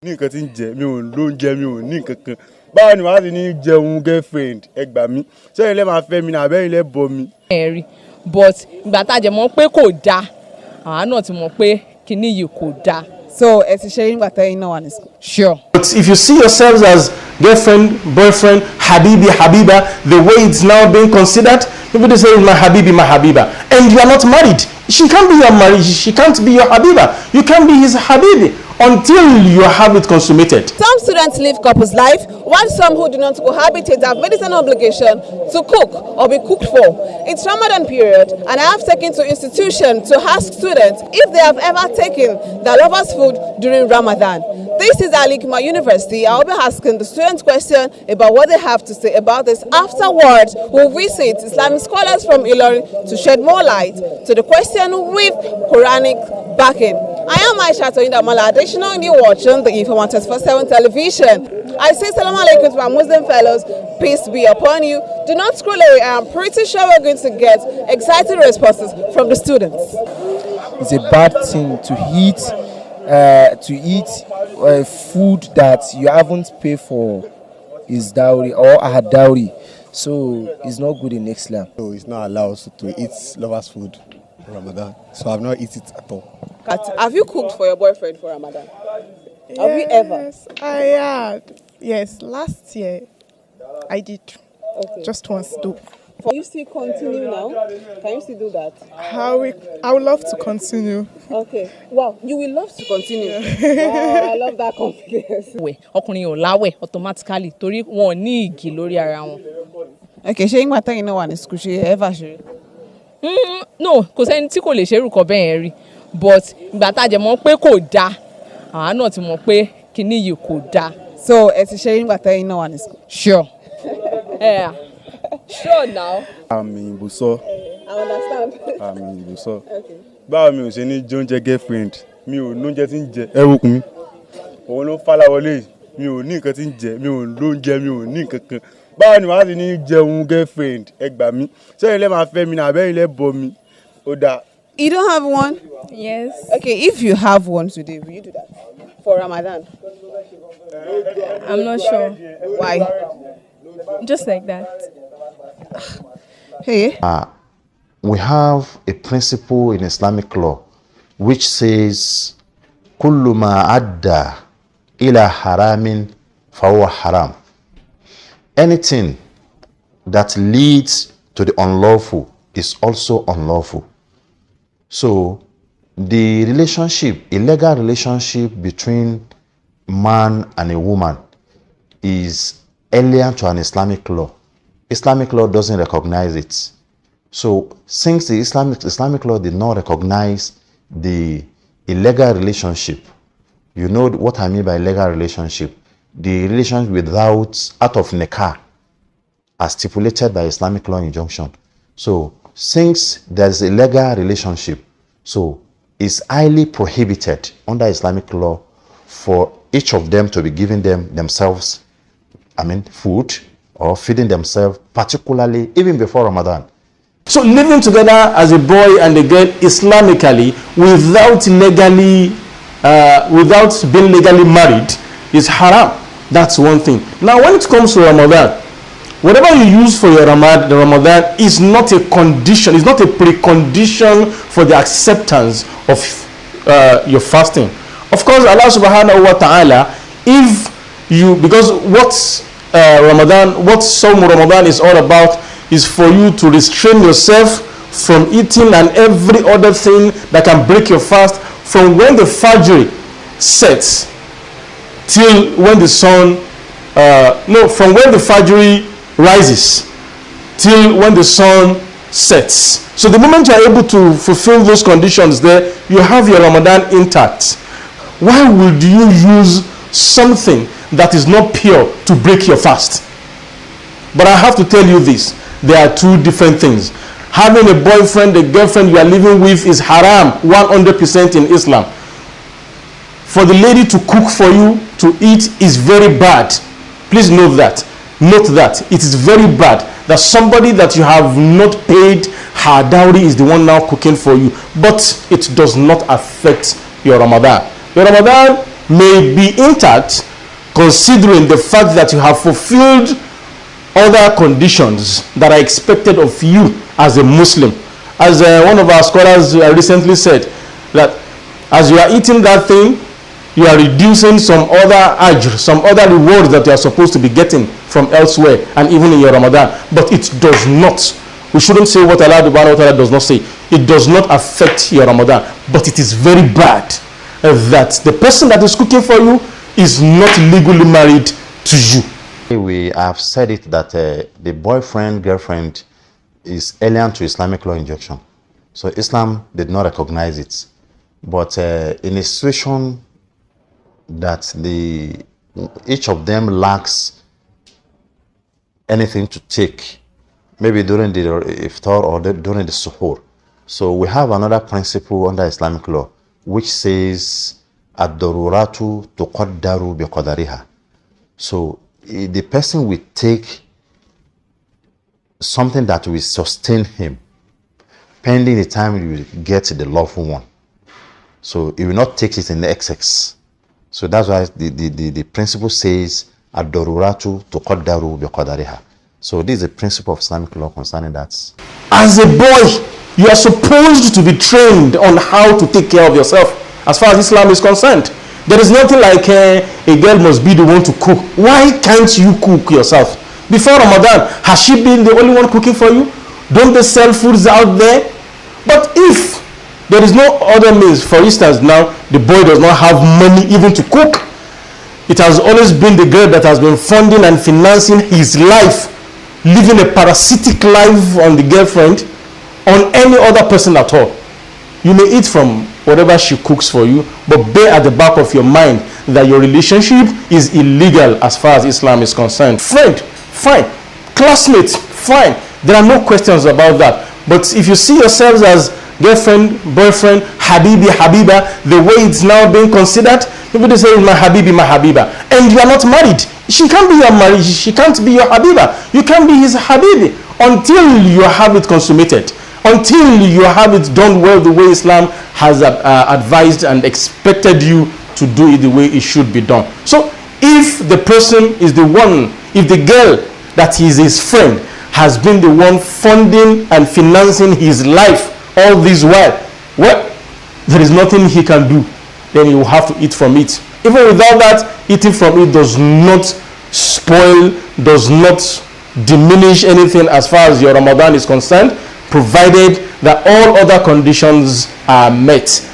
ní nǹkan tí ń jẹ mi ò lóúnjẹ mi ò ní nǹkan kan báwo ni wàá sì ní jẹun girlfriend ẹ gbà mí sẹ́yìn lẹ́ máa fẹ́ mi náà abẹ́yìn lẹ́ bọ mi. ẹ rí but ìgbà tá a jẹ mọ̀ pé kò dáa àwa náà ti mọ̀ pé kinní yìí kò dáa. So ẹ ti ṣe nígbà tẹ́yìn náà wà ní school. Sure. But if you see yourselves as girlfriend, boyfriend, habibi, habiba, the way it's now being considered, people say my habibi, my habiba, and you are not married. She can't be your marriage. She can't be your habiba. You can't be his habibi until you have it consummated. Some students live couples life, while some who do not cohabitate have made it an obligation to cook or be cooked for. It's Ramadan period, and I have taken to institution to ask students if they have ever taken their lovers' food during Ramadan. This is Alikma University. I will be asking the students question about what they have to say about this. Afterwards, we'll visit Islamic scholars from Ilorin to shed more light to the question with Quranic backing. I am Aisha Toyinda Additional, and you're watching the Informa 24/7 television. I say salam alaikum to my Muslim fellows. Peace be upon you. Do not scroll away. I am pretty sure we're going to get exciting responses from the students. It's a bad thing to eat food that you haven't paid for is dowry or a dowry. So it's not good in Islam. So it's not allowed to eat lovers' food for Ramadan. So I've not eaten it at all. Have you cooked for your boyfriend for Ramadan? Yes, Have you ever? I had. Yes, last year I did. Okay. Just once though. Can you still continue now? Can you still do that? I would love to continue. Okay. Wow, you will love to continue. Wow, I love that confidence. Ọkùnrin ò láwẹ̀ automatically torí wọn ò ní igi lórí ara wọn. Okay, ṣé ìgbà tẹ́yìn náà wà ní school ṣe ever ṣe? No, kò sẹ́ni tí kò lè ṣerú kan bẹ́ẹ̀ yẹn rí but ìgbà tá a jẹ mọ̀ pé kò dáa àwa náà ti mọ̀ pé kinní yìí kò dáa. So ẹ ti ṣe nígbà tẹ́yìn náà wà ní school? Sure. Yeah. Sure now. Àmì ìbùsọ. I understand. Àmì ìbùsọ. Okay. Báwo mi ò ṣe ní jẹ oúnjẹ girlfriend mi ò lóúnjẹ tí ń jẹ ẹ wò kún mi òun ló fàlà wọlé mi ò ní nǹkan tí ń jẹ mi ò lóúnjẹ mi ò ní nǹkan kan báwo ni wàá sì ní jẹun girlfriend ẹ gbà mí sẹ́yìn lẹ́ máa fẹ́ mi náà abẹ́yìn lẹ́ bọ mi ó dáa. You don't have one? Yes. Okay, if you have one today, will you do that for Ramadan? I'm not sure. Why? Just like that. Hey. We have a principle in Islamic law which says kullu ma adda ila haramin fahuwa haram. Anything that leads to the unlawful is also unlawful. So the relationship, illegal relationship between man and a woman is alien to an Islamic law. Islamic law doesn't recognize it. So since the Islamic law did not recognize the illegal relationship, you know what I mean by illegal relationship, the relationship without out of nikah as stipulated by Islamic law injunction. So since there's a legal relationship, so it's highly prohibited under Islamic law for each of them to be giving themselves food or feeding themselves, particularly even before Ramadan. So living together as a boy and a girl Islamically without being legally married is haram. That's one thing. Now when it comes to Ramadan, whatever you use for your Ramadan is not a condition, it's not a precondition for the acceptance of your fasting. Of course, Allah subhanahu wa ta'ala, because what Sawm Ramadan is all about is for you to restrain yourself from eating and every other thing that can break your fast from when the Fajr sets till when the sun, from when the Fajr rises till when the sun sets. So the moment you are able to fulfill those conditions there, you have your Ramadan intact. Why would you use something that is not pure to break your fast? But I have to tell you this, there are two different things. Having a boyfriend, a girlfriend you are living with is haram 100% in Islam. For the lady to cook for you to eat is very bad. Please note that. Note that it is very bad that somebody that you have not paid her dowry is the one now cooking for you. But it does not affect your Ramadan. Your Ramadan may be intact, considering the fact that you have fulfilled other conditions that are expected of you as a Muslim. As one of our scholars recently said, that as you are eating that thing, you are reducing some other ajr, some other rewards that you are supposed to be getting from elsewhere, and even in your Ramadan. But it does not. We shouldn't say what Allah subhanahu wa ta'ala does not say. It does not affect your Ramadan. But it is very bad that the person that is cooking for you is not legally married to you. We have said it that the boyfriend, girlfriend is alien to Islamic law injunction. So Islam did not recognize it. But in a situation that each of them lacks anything to take, maybe during the iftar or during the suhoor. So we have another principle under Islamic law which says ad-daruratu tuqaddaru biqadariha. So the person will take something that will sustain him pending the time you will get the lawful one. So he will not take it in excess. So that's why the principle says ad-daruratu tuqaddaru biqadariha. So this is a principle of Islamic law concerning that. As a boy, you are supposed to be trained on how to take care of yourself as far as Islam is concerned. There is nothing like a girl must be the one to cook. Why can't you cook yourself? Before Ramadan, has she been the only one cooking for you? Don't they sell foods out there? But if there is no other means, for instance, now the boy does not have money even to cook, it has always been the girl that has been funding and financing his life, living a parasitic life on the girlfriend, on any other person at all. You may eat from whatever she cooks for you, but bear at the back of your mind that your relationship is illegal as far as Islam is concerned. Friend, fine. Classmates, fine. There are no questions about that. But if you see yourselves as girlfriend, boyfriend, habibi, habiba, the way it's now being considered, people they say my habibi, my habiba, and you are not married. She can't be your marriage. She can't be your habiba. You can't be his habibi until you have it consummated, until you have it done well the way Islam has advised and expected you to do it the way it should be done. So if the person is the one, if the girl that is his friend has been the one funding and financing his life all this while, well, there is nothing he can do. Then he will have to eat from it. Even without that, eating from it does not spoil, does not diminish anything as far as your Ramadan is concerned, provided that all other conditions are met.